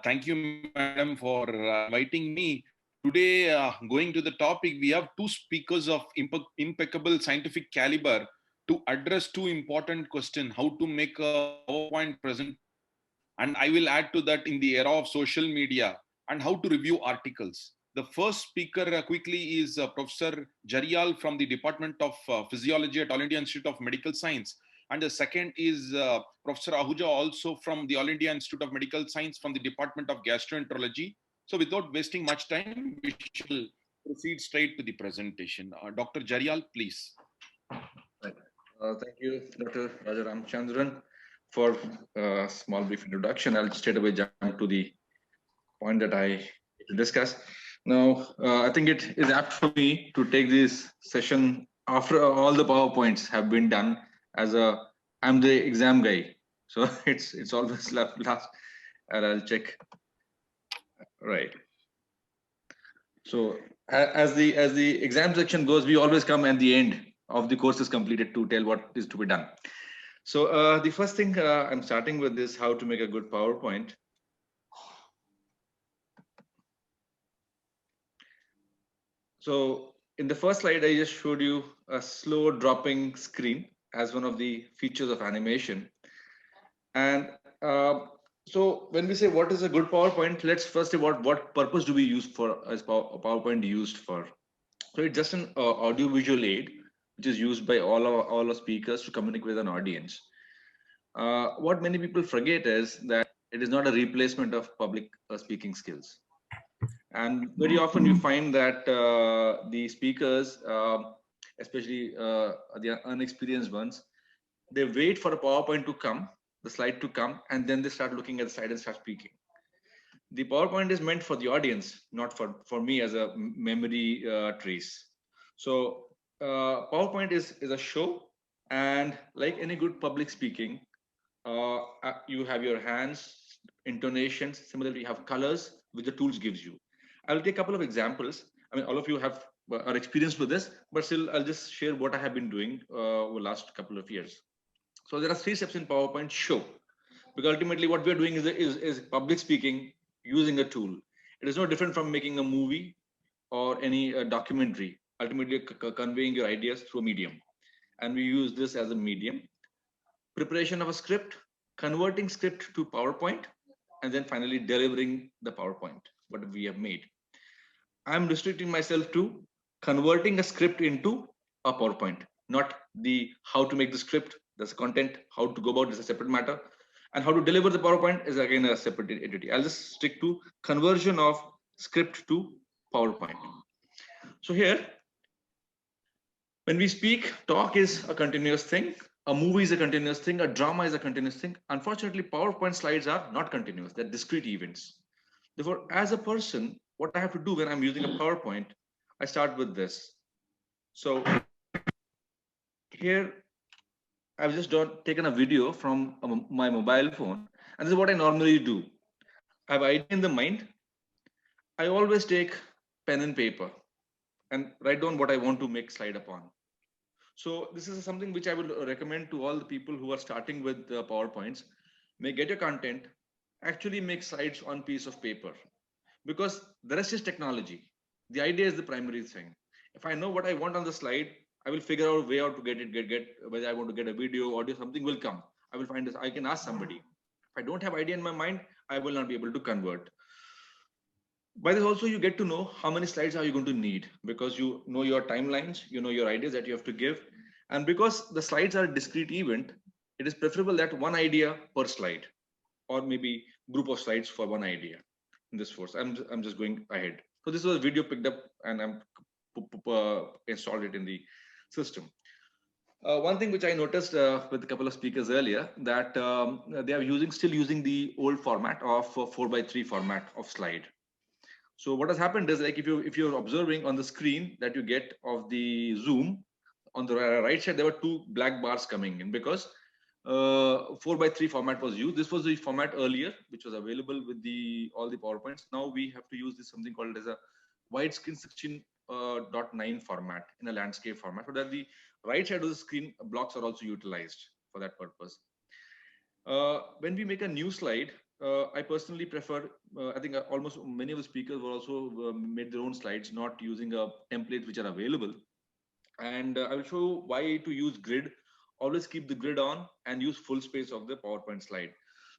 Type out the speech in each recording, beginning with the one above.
Thank you, madam, for inviting me. Today, going to the topic, we have two speakers of impeccable scientific caliber to address two important questions: how to make a PowerPoint present, and I will add to that in the era of social media, and how to review articles. The first speaker quickly is Professor Jarial from the Department of Physiology at All India Institute of Medical Science. And the second is Professor Ahuja, also from the All India Institute of Medical Science from the Department of Gastroenterology. So without wasting much time, we shall proceed straight to the presentation. Dr. Jarial, please. Right. Thank you, Dr. Raja Ramchandran, for a small brief introduction. I'll straight away jump to the point that I need to discuss. Now, I think it is apt for me to take this session after all the PowerPoints have been done as I'm the exam guy. So it's always last, and I'll check. Right. So as the exam section goes, we always come at the end of the course is completed to tell what is to be done. So the first thing I'm starting with is how to make a good PowerPoint. So in the first slide, I just showed you a slow dropping screen as one of the features of animation. And so when we say what is a good PowerPoint, let's first say what purpose do we use for as PowerPoint used for. So it's just an audio-visual aid, which is used by all our speakers to communicate with an audience. What many people forget is that it is not a replacement of public speaking skills. And very often you find that the speakers, especially the unexperienced ones, they wait for a PowerPoint to come, the slide to come, and then they start looking at the slide and start speaking. The PowerPoint is meant for the audience, not for me as a memory trace. So PowerPoint is a show, and like any good public speaking, you have your hands, intonations, similarly you have colors which the tools gives you. I'll take a couple of examples. I mean, all of you are experienced with this, but still I'll just share what I have been doing over the last couple of years. So there are 3 steps in PowerPoint show, because ultimately what we're doing is public speaking using a tool. It is no different from making a movie or any documentary, ultimately conveying your ideas through a medium. And we use this as a medium. Preparation of a script, converting script to PowerPoint, and then finally delivering the PowerPoint, what we have made. I'm restricting myself to converting a script into a PowerPoint, not the how to make the script, that's the content, how to go about is a separate matter, and how to deliver the PowerPoint is again a separate entity. I'll just stick to conversion of script to PowerPoint. So here, when we speak, talk is a continuous thing. A movie is a continuous thing. A drama is a continuous thing. Unfortunately, PowerPoint slides are not continuous. They're discrete events. Therefore, as a person, what I have to do when I'm using a PowerPoint, I start with this. So here, I've just taken a video from my mobile phone, and this is what I normally do. I have idea in the mind. I always take pen and paper and write down what I want to make slide upon. So this is something which I would recommend to all the people who are starting with PowerPoints. May get your content, actually make slides on piece of paper, because the rest is technology. The idea is the primary thing. If I know what I want on the slide, I will figure out a way out to get whether I want to get a video, audio, something will come. I will find this. I can ask somebody. If I don't have idea in my mind, I will not be able to convert. By this also, you get to know how many slides are you going to need, because you know your timelines, you know your ideas that you have to give. And because the slides are a discrete event, it is preferable that one idea per slide, or maybe group of slides for one idea in this course. I'm just going ahead. So this was a video picked up and I'm installed it in the system. One thing which I noticed with a couple of speakers earlier, that they are still using the old format of 4:3 format of slide. So what has happened is, like, if you're observing on the screen that you get of the Zoom, on the right side there were 2 black bars coming in, because 4:3 format was used. This was the format earlier, which was available with all the PowerPoints. Now we have to use this something called as a widescreen 16:9 format in a landscape format, so that the right side of the screen blocks are also utilized for that purpose. When we make a new slide, I personally prefer, I think almost many of the speakers were also made their own slides, not using a template which are available. And I will show why to use grid. Always keep the grid on and use full space of the PowerPoint slide.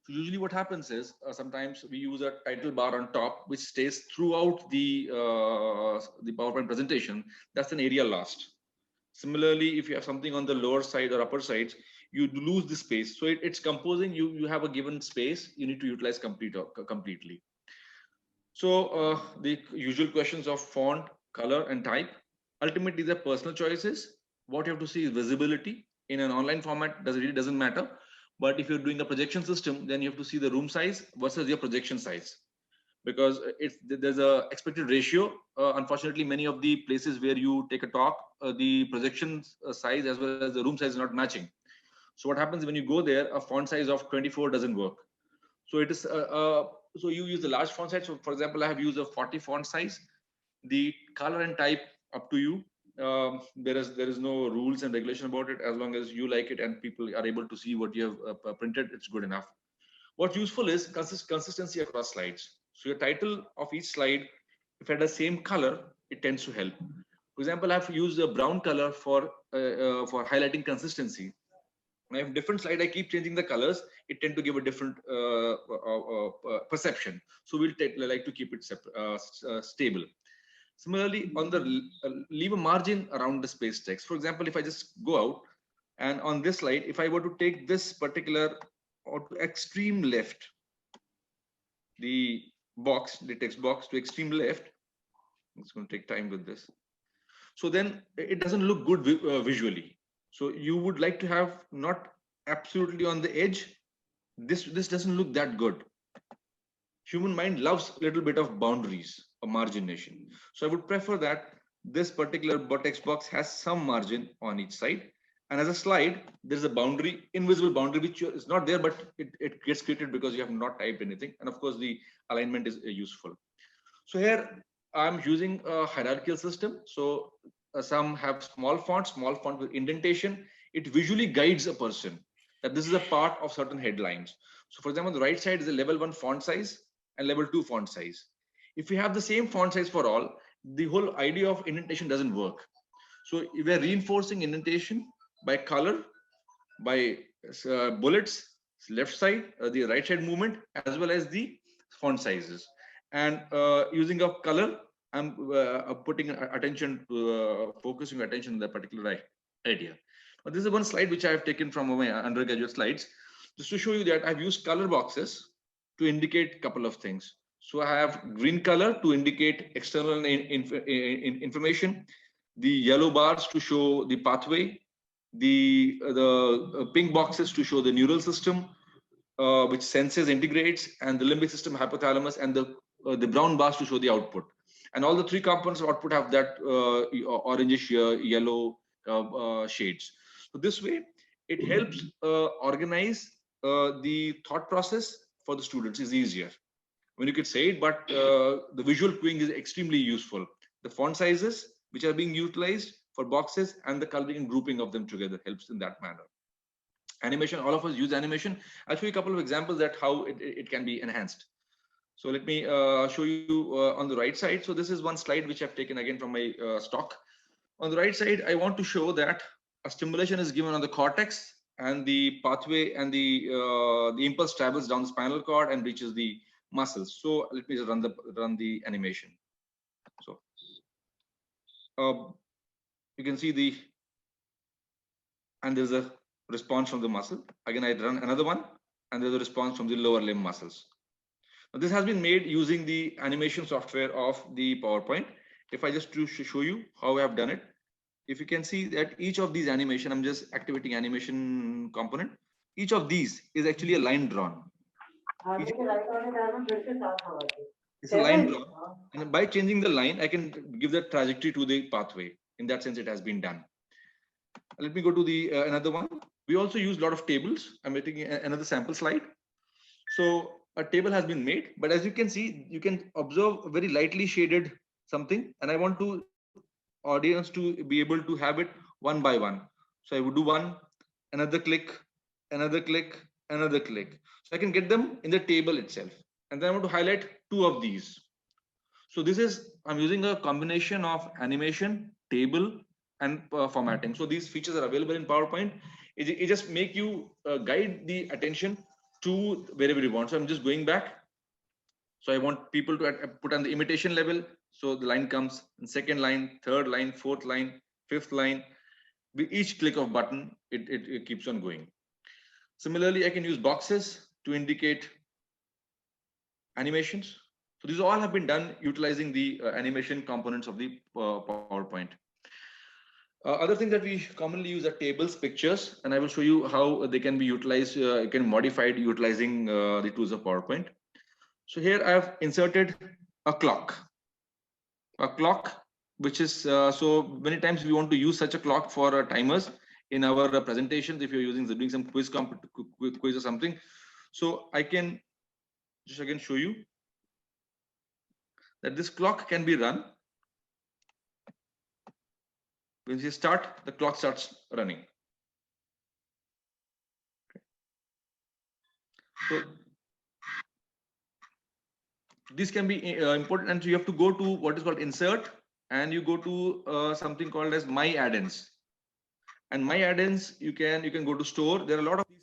So usually what happens is sometimes we use a title bar on top, which stays throughout the PowerPoint presentation. That's an area lost. Similarly, if you have something on the lower side or upper sides, you lose the space. So it's composing. You have a given space. You need to utilize completely. So the usual questions of font, color, and type. Ultimately, they're personal choices. What you have to see is visibility. In an online format, really doesn't matter. But if you're doing a projection system, then you have to see the room size versus your projection size, because there's a expected ratio. Unfortunately, many of the places where you take a talk, the projection size as well as the room size is not matching. So what happens when you go there, a font size of 24 doesn't work. So it is so you use the large font size. So for example, I have used a 40 font size. The color and type up to you. There is no rules and regulation about it. As long as you like it and people are able to see what you have printed, it's good enough. What's useful is consistency across slides. So your title of each slide, if it has the same color, it tends to help. For example, I've used a brown color for highlighting consistency. When I have different slide, I keep changing the colors. It tend to give a different perception. So we'll like to keep it stable. Similarly, on the leave a margin around the space text. For example, if I just go out and on this slide, if I were to take this particular or to extreme left, the text box to extreme left, it's going to take time with this. So then it doesn't look good visually. So you would like to have not absolutely on the edge. This doesn't look that good. Human mind loves a little bit of boundaries or margination. So I would prefer that this particular text box has some margin on each side. And as a slide, there's a boundary, invisible boundary, which is not there, but it gets created because you have not typed anything. And of course, the alignment is useful. So here I'm using a hierarchical system. So some have small font with indentation. It visually guides a person that this is a part of certain headlines. So for example, the right side is a level 1 font size and level 2 font size. If you have the same font size for all, the whole idea of indentation doesn't work. So we're reinforcing indentation by color, by bullets, left side, the right side movement, as well as the font sizes. And using of color, I'm putting attention to focusing attention on that particular idea. But this is one slide which I have taken from my undergraduate slides, just to show you that I've used color boxes to indicate a couple of things. So I have green color to indicate external information, the yellow bars to show the pathway, the pink boxes to show the neural system, which senses, integrates, and the limbic system, hypothalamus, and the brown bars to show the output. And all the three components of output have that orangish yellow shades. So this way, it helps organize the thought process for the students is easier. When you could say it, but the visual cueing is extremely useful. The font sizes which are being utilized for boxes and the coloring and grouping of them together helps in that manner. Animation, all of us use animation. I'll show you a couple of examples that how it can be enhanced. So let me show you on the right side. So this is one slide which I've taken again from my stock. On the right side, I want to show that a stimulation is given on the cortex and the pathway and the impulse travels down the spinal cord and reaches the muscles. So let me just run the animation. So you can see and there's a response from the muscle. Again, I run another one and there's a response from the lower limb muscles. Now, this has been made using the animation software of the PowerPoint. If I just to show you how I have done it, if you can see that each of these animation, I'm just activating animation component. Each of these is actually a line drawn. It's a line drawn, and by changing the line, I can give the trajectory to the pathway. In that sense, it has been done. Let me go to the another one. We also use a lot of tables. I'm making another sample slide. So a table has been made, but as you can see, you can observe a very lightly shaded something, and I want to audience to be able to have it one by one. So I would do one, another click, another click, another click. So I can get them in the table itself. And then I want to highlight two of these. So this is, I'm using a combination of animation, table, and formatting. So these features are available in PowerPoint. It just make you guide the attention to wherever you want. So I'm just going back. So I want people to put on the imitation level. So the line comes in second line, third line, fourth line, fifth line. With each click of button, it keeps on going. Similarly, I can use boxes to indicate animations. So these all have been done utilizing the animation components of the PowerPoint. Other things that we commonly use are tables, pictures, and I will show you how they can be utilized, can be modified utilizing the tools of PowerPoint. So here I have inserted a clock, which is, so many times we want to use such a clock for timers in our presentations. If you're using doing some quiz or something, so I can just again show you that this clock can be run. When you start, the clock starts running. So this can be important, and so you have to go to what is called insert, and you go to something called as my add-ins. And my add-ins, you can go to store. There are a lot of these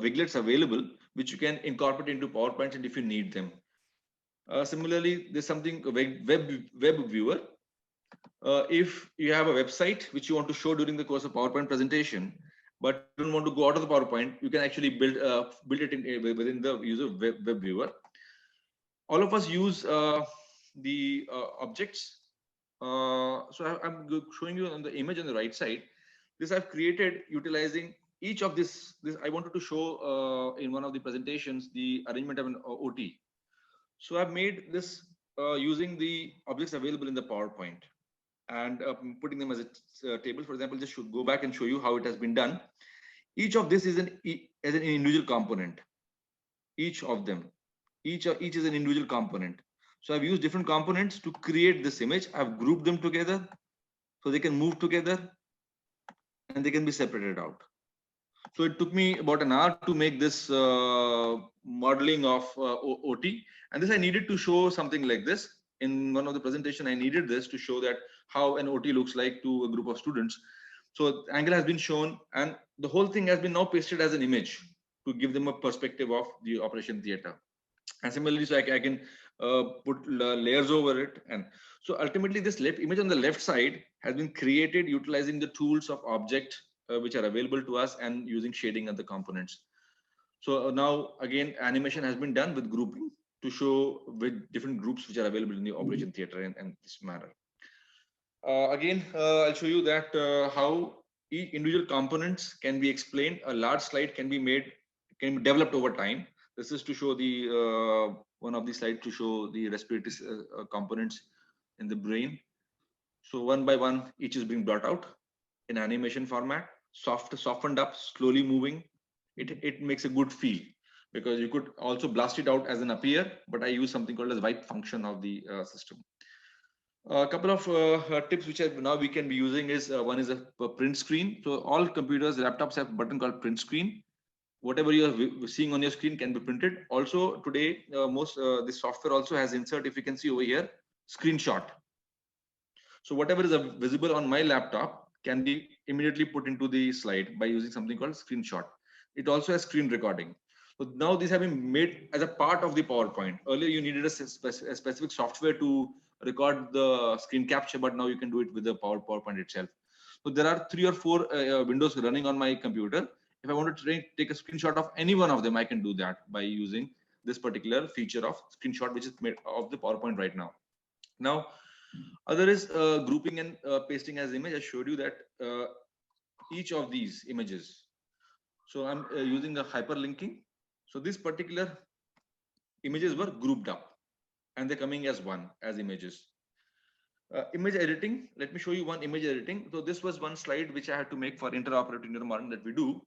widgets available which you can incorporate into PowerPoint, and if you need them. Similarly, there's something web viewer. If you have a website which you want to show during the course of PowerPoint presentation, but you don't want to go out of the PowerPoint, you can actually build it within the user web viewer. All of us use the objects. So I'm showing you on the image on the right side. This I've created utilizing each of this. I wanted to show in one of the presentations the arrangement of an OT. So I've made this using the objects available in the PowerPoint and putting them as a table. For example, just should go back and show you how it has been done. Each of this is an individual component. Each of them, each is an individual component. So I've used different components to create this image. I've grouped them together so they can move together and they can be separated out. So it took me about an hour to make this modeling of OT. And this I needed to show something like this. In one of the presentation, I needed this to show that how an OT looks like to a group of students. So angle has been shown, and the whole thing has been now pasted as an image to give them a perspective of the operation theater. And similarly, so I can put layers over it. And so ultimately, this image on the left side has been created utilizing the tools of object which are available to us and using shading of the components. So now again, animation has been done with grouping to show with different groups which are available in the operation theater in this manner. Again, I'll show you that how each individual components can be explained. A large slide can be made, can be developed over time. This is to show the one of the slides to show the respiratory components in the brain. So one by one, each is being brought out in animation format, softened up, slowly moving. It makes a good feel, because you could also blast it out as an appear, but I use something called as wipe function of the system. A couple of tips which now we can be using is one is a print screen. So all computers, laptops have a button called print screen. Whatever you are seeing on your screen can be printed. Also today, this software also has insert, if you can see over here, screenshot. So whatever is visible on my laptop can be immediately put into the slide by using something called screenshot. It also has screen recording. So now these have been made as a part of the PowerPoint. Earlier you needed a specific software to record the screen capture, but now you can do it with the PowerPoint itself. So there are 3 or 4 windows running on my computer. If I want to take a screenshot of any one of them, I can do that by using this particular feature of screenshot, which is made of the PowerPoint right now. Now, other is grouping and pasting as image. I showed you that each of these images. So I'm using the hyperlinking. So this particular images were grouped up and they're coming as one as images. Image editing. Let me show you one image editing. So this was one slide which I had to make for interoperative neuromodeling that we do.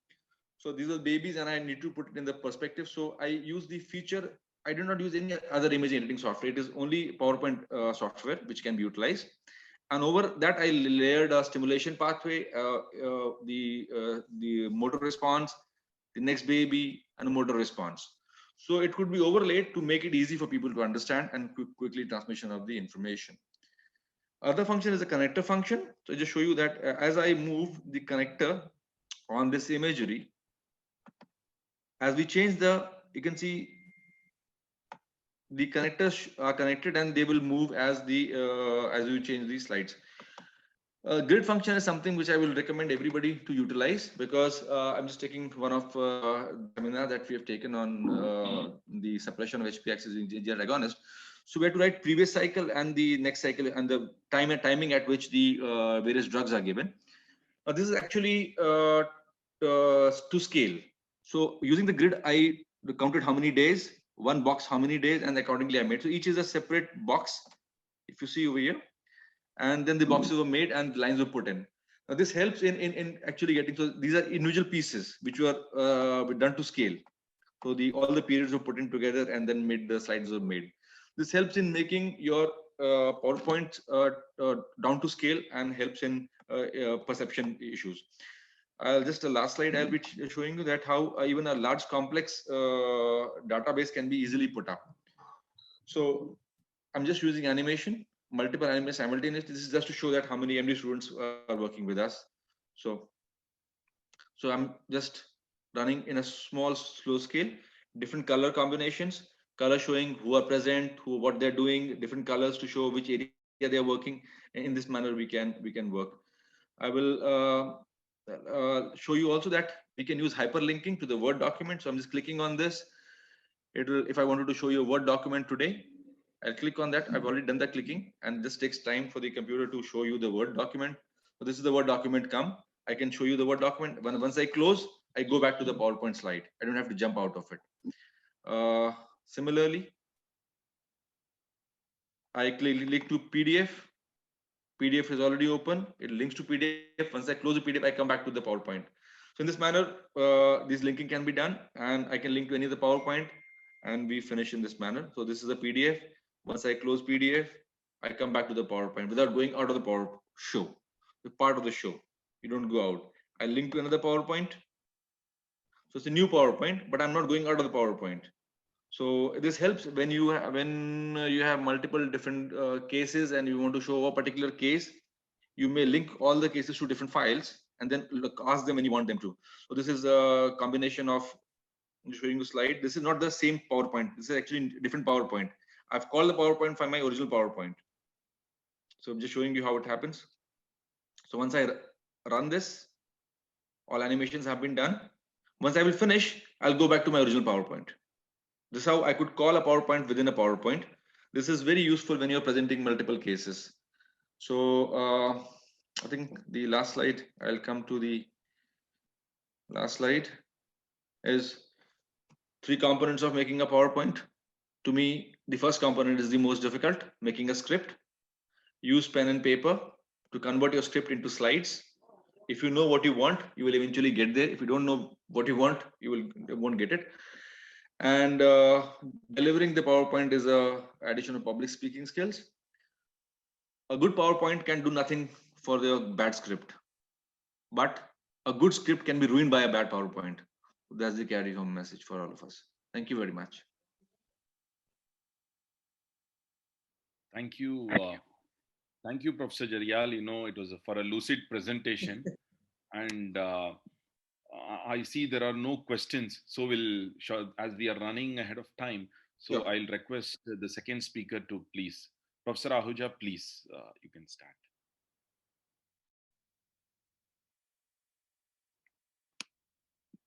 So these are babies and I need to put it in the perspective. So I use the feature. I do not use any other image editing software. It is only PowerPoint software which can be utilized. And over that, I layered a stimulation pathway, the motor response, the next baby, and a motor response. So it could be overlaid to make it easy for people to understand and quickly transmission of the information. Other function is a connector function. So I just show you that as I move the connector on this imagery, as we change you can see the connectors are connected and they will move as you change these slides. Grid function is something which I will recommend everybody to utilize, because I'm just taking one of seminar that we have taken on the suppression of HP axis in GR agonist. So we have to write previous cycle and the next cycle and the timing at which the various drugs are given. This is actually to scale. So using the grid, I counted how many days, one box how many days, and accordingly I made. So each is a separate box, if you see over here, and then the boxes were made and the lines were put in. Now this helps in actually getting, so these are individual pieces which were done to scale. So all the periods were put in together and then the slides were made. This helps in making your PowerPoint down to scale and helps in perception issues. Just the last slide, I'll be showing you that how even a large complex database can be easily put up. So I'm just using animation, multiple animations simultaneously. This is just to show that how many MD students are working with us. So I'm just running in a small, slow scale, different color combinations, color showing who are present, what they're doing, different colors to show which area they're working. In this manner, we can work. I will show you also that we can use hyperlinking to the Word document. So I'm just clicking on this. If I wanted to show you a Word document today, I'll click on that. I've already done that clicking, and this takes time for the computer to show you the Word document. So this is the Word document come. I can show you the Word document. Once I close, I go back to the PowerPoint slide. I don't have to jump out of it. Similarly, I click to PDF. PDF is already open. It links to PDF. Once I close the PDF, I come back to the PowerPoint. So in this manner, this linking can be done, and I can link to any of the PowerPoint, and we finish in this manner. So this is a PDF. Once I close PDF, I come back to the PowerPoint without going out of the the part of the show. You don't go out. I link to another PowerPoint. So it's a new PowerPoint, but I'm not going out of the PowerPoint. So this helps when you have multiple different cases and you want to show a particular case. You may link all the cases to different files and then ask them when you want them to. So this is a combination of, I'm showing you a slide. This is not the same PowerPoint. This is actually a different PowerPoint. I've called the PowerPoint from my original PowerPoint. So I'm just showing you how it happens. So once I run this, all animations have been done. Once I will finish, I'll go back to my original PowerPoint. This is how I could call a PowerPoint within a PowerPoint. This is very useful when you're presenting multiple cases. So I think the last slide, I'll come to the last slide, is 3 components of making a PowerPoint. To me, the first component is the most difficult, making a script. Use pen and paper to convert your script into slides. If you know what you want, you will eventually get there. If you don't know what you want, you won't get it. And delivering the PowerPoint is a addition of public speaking skills. A good PowerPoint can do nothing for the bad script, but a good script can be ruined by a bad PowerPoint. That's the carry home message for all of us. Thank you very much. Thank you. Thank you, Professor Jaryal. It was for a lucid presentation. And I see there are no questions. So as we are running ahead of time, so Sure. I'll request the second speaker to please. Professor Ahuja, please, you can start.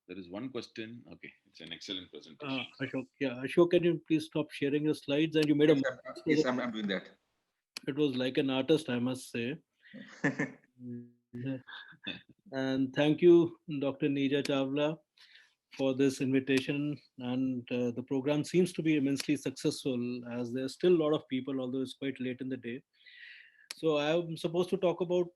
There is one question. Okay, it's an excellent presentation. Ashok, Ashok, can you please stop sharing your slides? And you made yes, I'm doing that. It was like an artist, I must say. And thank you, Dr. Neeja Chawla, for this invitation. And the program seems to be immensely successful, as there's still a lot of people, although it's quite late in the day. So I'm supposed to talk about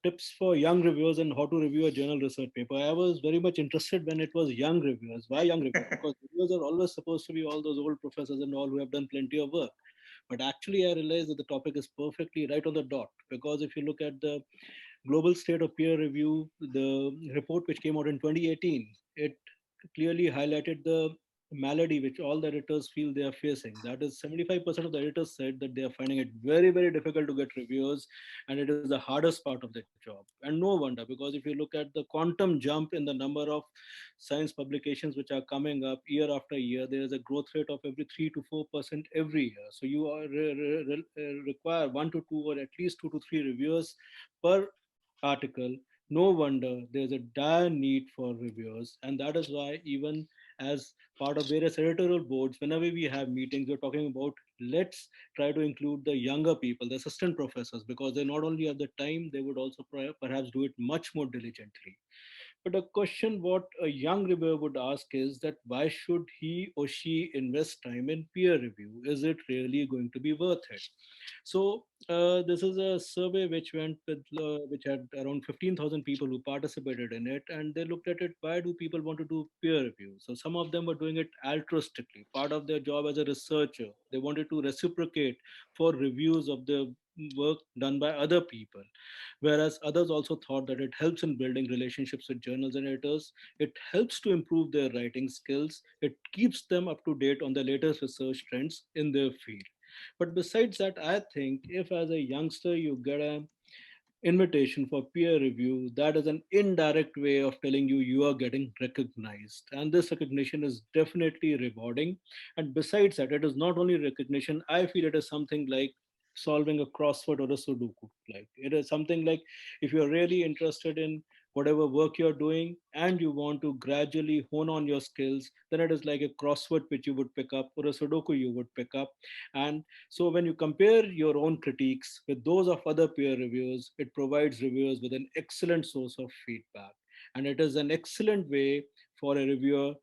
tips for young reviewers and how to review a journal research paper. I was very much interested when it was young reviewers. Why young reviewers? Because reviewers are always supposed to be all those old professors and all who have done plenty of work. But actually, I realized that the topic is perfectly right on the dot. Because if you look at the global state of peer review, the report which came out in 2018, it clearly highlighted the malady which all the editors feel they are facing. That is, 75% of the editors said that they are finding it very, very difficult to get reviewers, and it is the hardest part of their job. And no wonder, because if you look at the quantum jump in the number of science publications which are coming up year after year, there is a growth rate of every 3 to 4% every year. So you are require 1 to 2 or at least 2 to 3 reviewers per article. No wonder there's a dire need for reviewers, and that is why even as part of various editorial boards, whenever we have meetings, we're talking about let's try to include the younger people, the assistant professors, because they not only have the time, they would also perhaps do it much more diligently. But a question what a young reviewer would ask is that why should he or she invest time in peer review? Is it really going to be worth it? So this is a survey which went with which had around 15,000 people who participated in it, and they looked at it. Why do people want to do peer review? So some of them were doing it altruistically, part of their job as a researcher. They wanted to reciprocate for reviews of the work done by other people, whereas others also thought that it helps in building relationships with journals and editors. It helps to improve their writing skills. It keeps them up to date on the latest research trends in their field. But besides that, I think if as a youngster you get an invitation for peer review, that is an indirect way of telling you you are getting recognized. And this recognition is definitely rewarding. And besides that, it is not only recognition, I feel it is something like solving a crossword or a Sudoku. Like it is something like if you're really interested in whatever work you're doing and you want to gradually hone on your skills, then it is like a crossword which you would pick up or a Sudoku you would pick up. And so when you compare your own critiques with those of other peer reviewers, it provides reviewers with an excellent source of feedback. And it is an excellent way for a reviewer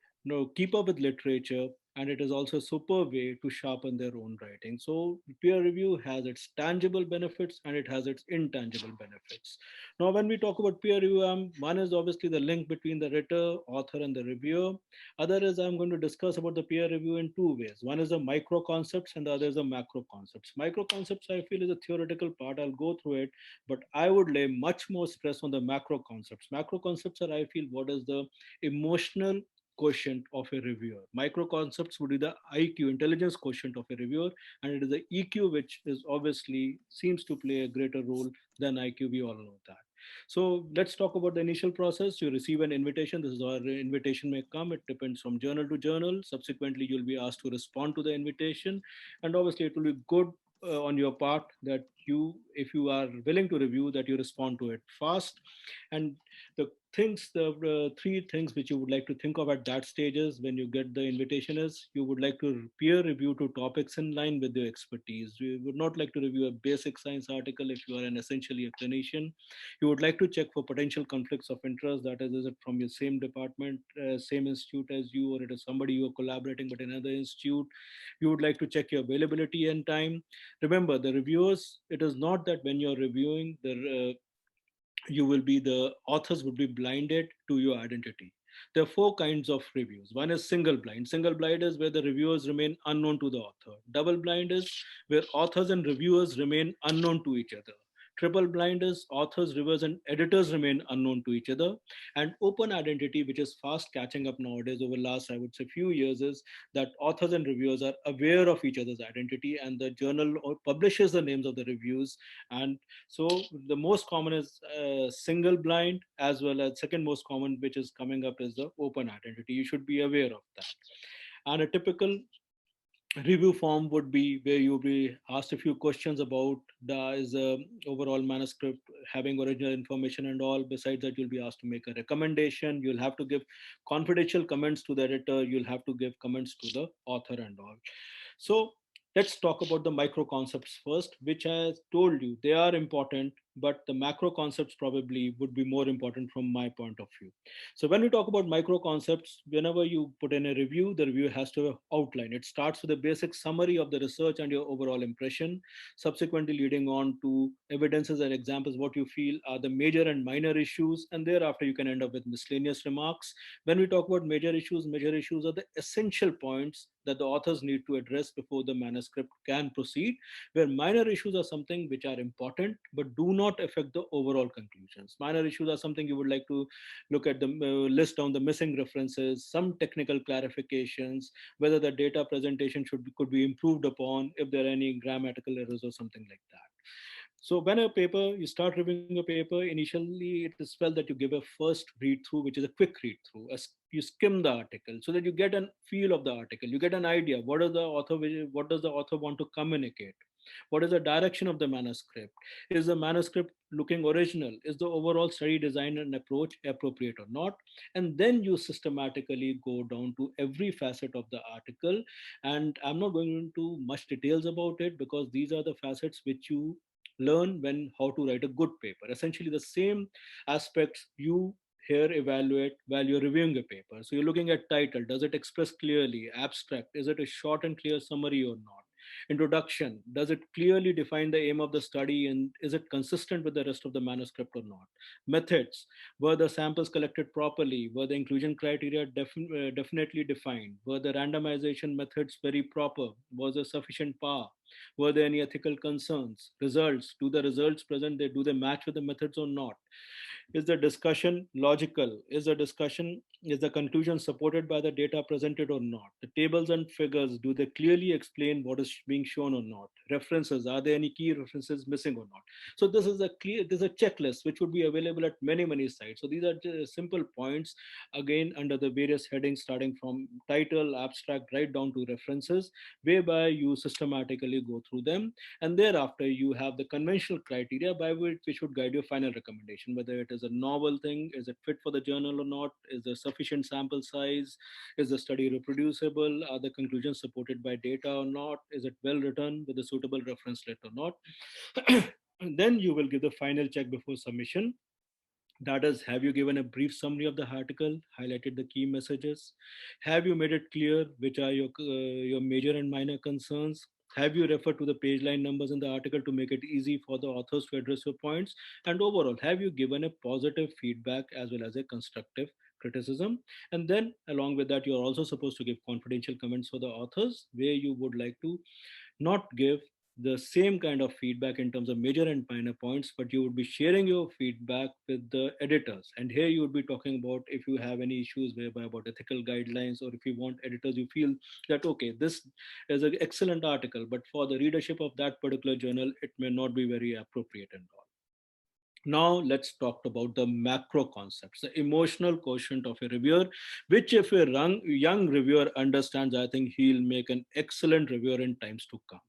keep up with literature, and it is also a super way to sharpen their own writing. So peer review has its tangible benefits and it has its intangible benefits. Now, when we talk about peer review, one is obviously the link between the writer, author, and the reviewer. Other is I'm going to discuss about the peer review in two ways. One is the micro concepts and the other is the macro concepts. Micro concepts I feel is a theoretical part. I'll go through it, but I would lay much more stress on the macro concepts. Macro concepts are, I feel, what is the emotional quotient of a reviewer. Micro concepts would be the IQ, intelligence quotient of a reviewer, and it is the EQ which is obviously seems to play a greater role than IQ. We all know that. So let's talk about the initial process. You receive an invitation. This is how an invitation may come. It depends from journal to journal. Subsequently, you'll be asked to respond to the invitation. And obviously, it will be good on your part that you, if you are willing to review, that you respond to it fast. And the three things which you would like to think of at that stage is when you get the invitation is you would like to peer review to topics in line with your expertise. You would not like to review a basic science article if you are an essentially a clinician. You would like to check for potential conflicts of interest. That is it from your same department, same institute as you, or it is somebody you are collaborating but another institute. You would like to check your availability and time. Remember, the reviewers, it is not that when you're reviewing you will be the authors would be blinded to your identity. There are four kinds of reviews. One is single blind. Single blind is where the reviewers remain unknown to the author. Double blind is where authors and reviewers remain unknown to each other. Triple blind is authors, reviewers, and editors remain unknown to each other. And open identity, which is fast catching up nowadays over the last, I would say, few years, is that authors and reviewers are aware of each other's identity, and the journal publishes the names of the reviews. And so the most common is single blind, as well as second most common, which is coming up, is the open identity. You should be aware of that. And a typical review form would be where you'll be asked a few questions about the is overall manuscript having original information and all. Besides that, you'll be asked to make a recommendation. You'll have to give confidential comments to the editor. You'll have to give comments to the author and all. So let's talk about the micro concepts first, which I told you they are important, but the macro concepts probably would be more important from my point of view. So when we talk about micro concepts, whenever you put in a review, the review has to outline. It starts with a basic summary of the research and your overall impression, subsequently leading on to evidences and examples, what you feel are the major and minor issues, and thereafter you can end up with miscellaneous remarks. When we talk about major issues are the essential points that the authors need to address before the manuscript can proceed, where minor issues are something which are important but do not not affect the overall conclusions. Minor issues are something you would like to look at, the list down the missing references, some technical clarifications, whether the data presentation could be improved upon, if there are any grammatical errors or something like that. So when you start reviewing a paper, initially it is felt that you give a first read through, which is a quick read through. You skim the article so that you get a feel of the article. You get an idea. What does the author want to communicate? What is the direction of the manuscript? Is the manuscript looking original? Is the overall study design and approach appropriate or not? And then you systematically go down to every facet of the article. And I'm not going into much details about it because these are the facets which you learn when how to write a good paper. Essentially, the same aspects you here evaluate while you're reviewing a paper. So you're looking at title. Does it express clearly? Abstract. Is it a short and clear summary or not? Introduction. Does it clearly define the aim of the study and is it consistent with the rest of the manuscript or not? Methods. Were the samples collected properly? Were the inclusion criteria definitely defined? Were the randomization methods very proper? Was there sufficient power? Were there any ethical concerns? Results. Do the results present, do they match with the methods or not? Is the discussion logical? Is the conclusion supported by the data presented or not? The tables and figures, do they clearly explain what is being shown or not? References, are there any key references missing or not? So this is a checklist which would be available at many sites. So these are just simple points, again, under the various headings, starting from title, abstract, right down to references, whereby you systematically go through them. And thereafter, you have the conventional criteria by which would guide your final recommendation, whether it is a novel thing, is it fit for the journal or not, is there sufficient sample size, is the study reproducible, are the conclusions supported by data or not, is it well written with a suitable reference list or not. Then you will give the final check before submission. That is, have you given a brief summary of the article, highlighted the key messages? Have you made it clear which are your major and minor concerns? Have you referred to the page line numbers in the article to make it easy for the authors to address your points? And overall, have you given a positive feedback as well as a constructive criticism? And then, along with that, you're also supposed to give confidential comments for the authors, where you would like to not give the same kind of feedback in terms of major and minor points, but you would be sharing your feedback with the editors. And here you would be talking about if you have any issues whereby about ethical guidelines, or if you want editors, you feel that, okay, this is an excellent article, but for the readership of that particular journal, it may not be very appropriate and all. Now let's talk about the macro concepts, the emotional quotient of a reviewer, which if a young reviewer understands, I think he'll make an excellent reviewer in times to come.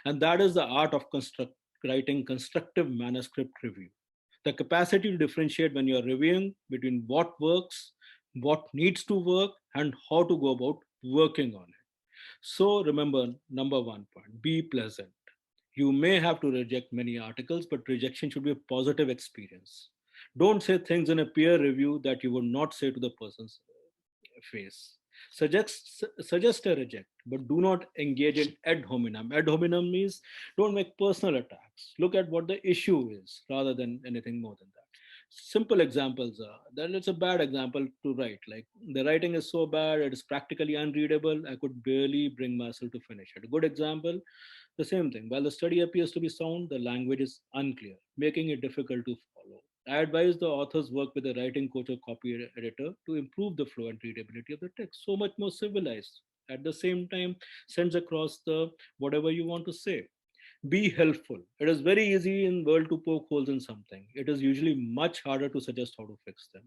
And that is the art of writing constructive manuscript review. The capacity to differentiate when you're reviewing between what works, what needs to work, and how to go about working on it. So remember, number 1 point, be pleasant. You may have to reject many articles, but rejection should be a positive experience. Don't say things in a peer review that you would not say to the person's face. Suggest a reject, but do not engage in ad hominem. Ad hominem means don't make personal attacks. Look at what the issue is rather than anything more than that. Simple examples are that it's a bad example to write. Like, the writing is so bad, it is practically unreadable. I could barely bring myself to finish it. A good example, the same thing. While the study appears to be sound, the language is unclear, making it difficult to follow. I advise the authors work with a writing coach or copy editor to improve the flow and readability of the text. So much more civilized. At the same time, sends across the whatever you want to say. Be helpful. It is very easy in world to poke holes in something. It is usually much harder to suggest how to fix them.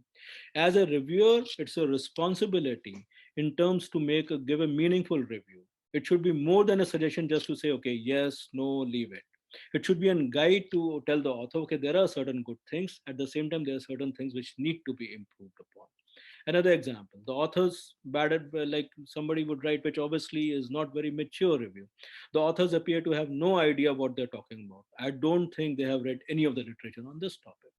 As a reviewer, it's a responsibility in terms to give a meaningful review. It should be more than a suggestion just to say, okay, yes, no, leave it. It should be a guide to tell the author, okay, there are certain good things. At the same time, there are certain things which need to be improved upon. Another example, the authors batted, like somebody would write, which obviously is not very mature review. The authors appear to have no idea what they're talking about. I don't think they have read any of the literature on this topic.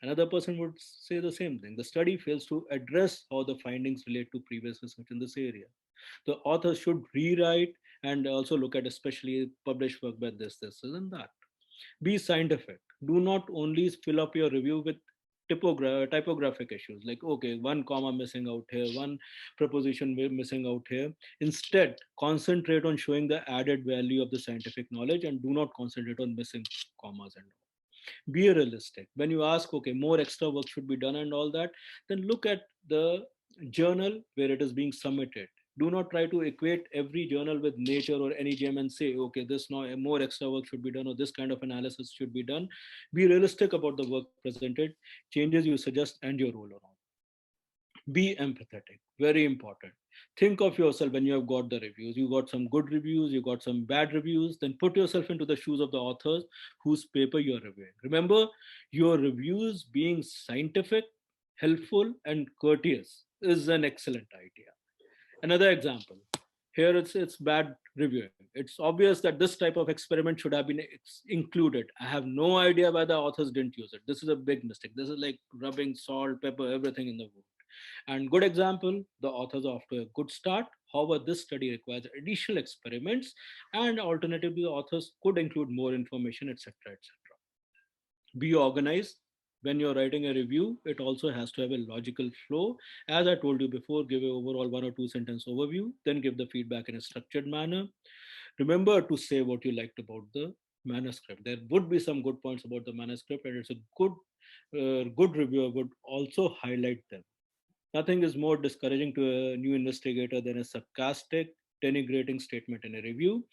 Another person would say the same thing. The study fails to address how the findings relate to previous research in this area. The author should rewrite and also look at especially published work by this, and that. Be scientific. Do not only fill up your review with typographic issues like, okay, one comma missing out here, one preposition missing out here. Instead, concentrate on showing the added value of the scientific knowledge and do not concentrate on missing commas and all. Be realistic. When you ask, okay, more extra work should be done and all that, then look at the journal where it is being submitted. Do not try to equate every journal with Nature or NEJM and say, okay, this now more extra work should be done or this kind of analysis should be done. Be realistic about the work presented, changes you suggest, and your role around. Be empathetic, very important. Think of yourself when you have got the reviews. You got some good reviews, you got some bad reviews, then put yourself into the shoes of the authors whose paper you are reviewing. Remember, your reviews being scientific, helpful, and courteous is an excellent idea. Another example. Here it's bad reviewing. It's obvious that this type of experiment should have been included. I have no idea why the authors didn't use it. This is a big mistake. This is like rubbing salt, pepper, everything in the wound. And good example, the authors are off to a good start. However, this study requires additional experiments, and alternatively, the authors could include more information, etc., etc. Be organized. When you're writing a review, it also has to have a logical flow. As I told you before, give a overall 1 or 2 sentence overview, then give the feedback in a structured manner. Remember to say what you liked about the manuscript. There would be some good points about the manuscript, and it's a good reviewer would also highlight them. Nothing is more discouraging to a new investigator than a sarcastic, denigrating statement in a review.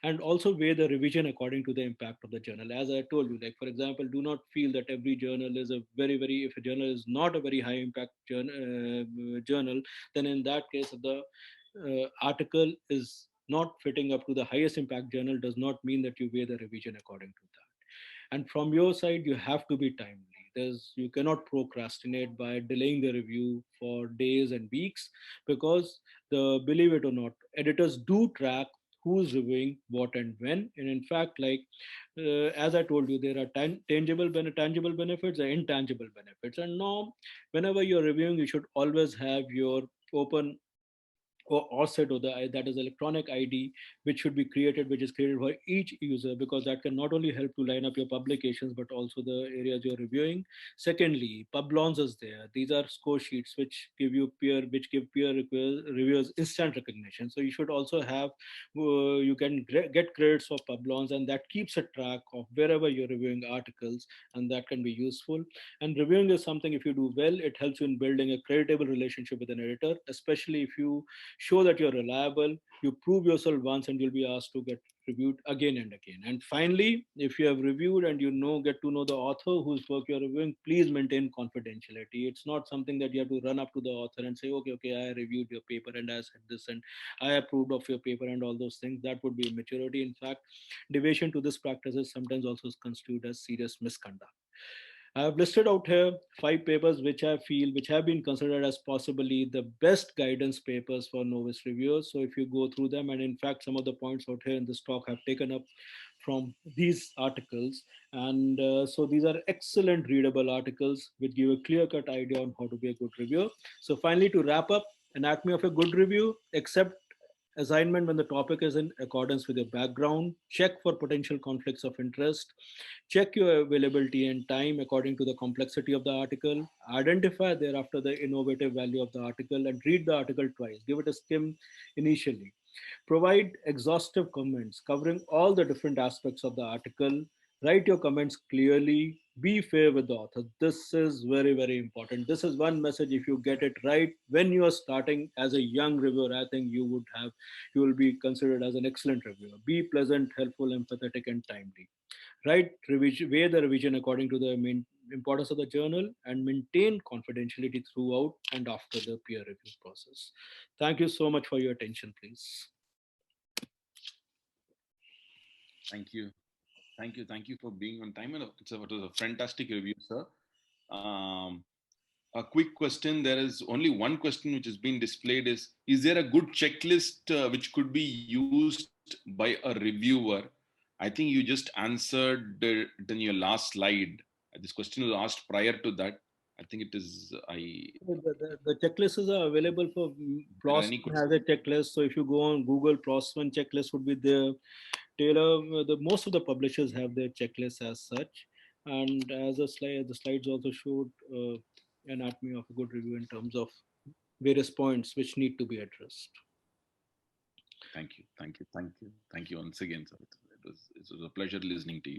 And also weigh the revision according to the impact of the journal. As I told you, like for example, do not feel that every journal is a very, if a journal is not a very high impact journal, then in that case, if the article is not fitting up to the highest impact journal, does not mean that you weigh the revision according to that. And from your side, you have to be timely. You cannot procrastinate by delaying the review for days and weeks, because the believe it or not, editors do track who's reviewing what and when. And in fact, like as I told you, there are tangible benefits and intangible benefits. And now whenever you're reviewing, you should always have your open or OSET, or that is electronic ID, which should be created, which is created for each user, because that can not only help to line up your publications, but also the areas you're reviewing. Secondly, Publons is there. These are score sheets which give peer reviewers instant recognition. So you should also have, you can get credits for Publons, and that keeps a track of wherever you're reviewing articles, and that can be useful. And reviewing is something, if you do well, it helps you in building a creditable relationship with an editor, especially if you show that you're reliable. You prove yourself once, and you'll be asked to get reviewed again and again. And finally, if you have reviewed and get to know the author whose work you're reviewing, please maintain confidentiality. It's not something that you have to run up to the author and say, okay, I reviewed your paper and I said this and I approved of your paper and all those things. That would be immaturity. In fact, deviation to this practice is sometimes also construed as serious misconduct. I have listed out here 5 papers which have been considered as possibly the best guidance papers for novice reviewers. So if you go through them, and in fact, some of the points out here in this talk have taken up from these articles. And so these are excellent readable articles which give a clear-cut idea on how to be a good reviewer. So finally, to wrap up, anatomy of a good review: accept assignment when the topic is in accordance with your background, check for potential conflicts of interest, check your availability and time according to the complexity of the article, identify thereafter the innovative value of the article, and read the article twice. Give it a skim initially. Provide exhaustive comments covering all the different aspects of the article. Write your comments clearly. Be fair with the author. This is very important. This is one message. If you get it right when you are starting as a young reviewer, I think you will be considered as an excellent reviewer. Be pleasant, helpful, empathetic, and timely. Weigh the revision according to the main importance of the journal, and maintain confidentiality throughout and after the peer review process. Thank you so much for your attention, please. Thank you. Thank you for being on time. And it was a fantastic review, sir. A quick question. There is only one question which has been displayed: is there a good checklist which could be used by a reviewer? I think you just answered it in your last slide. This question was asked prior to that. I think it is. The checklists are available for PLOS has a checklist. So if you go on Google, PLOS One checklist would be there. Most of the publishers have their checklists as such. And as the slides also showed anatomy of a good review in terms of various points which need to be addressed. Thank you once again, sir. It was a pleasure listening to you.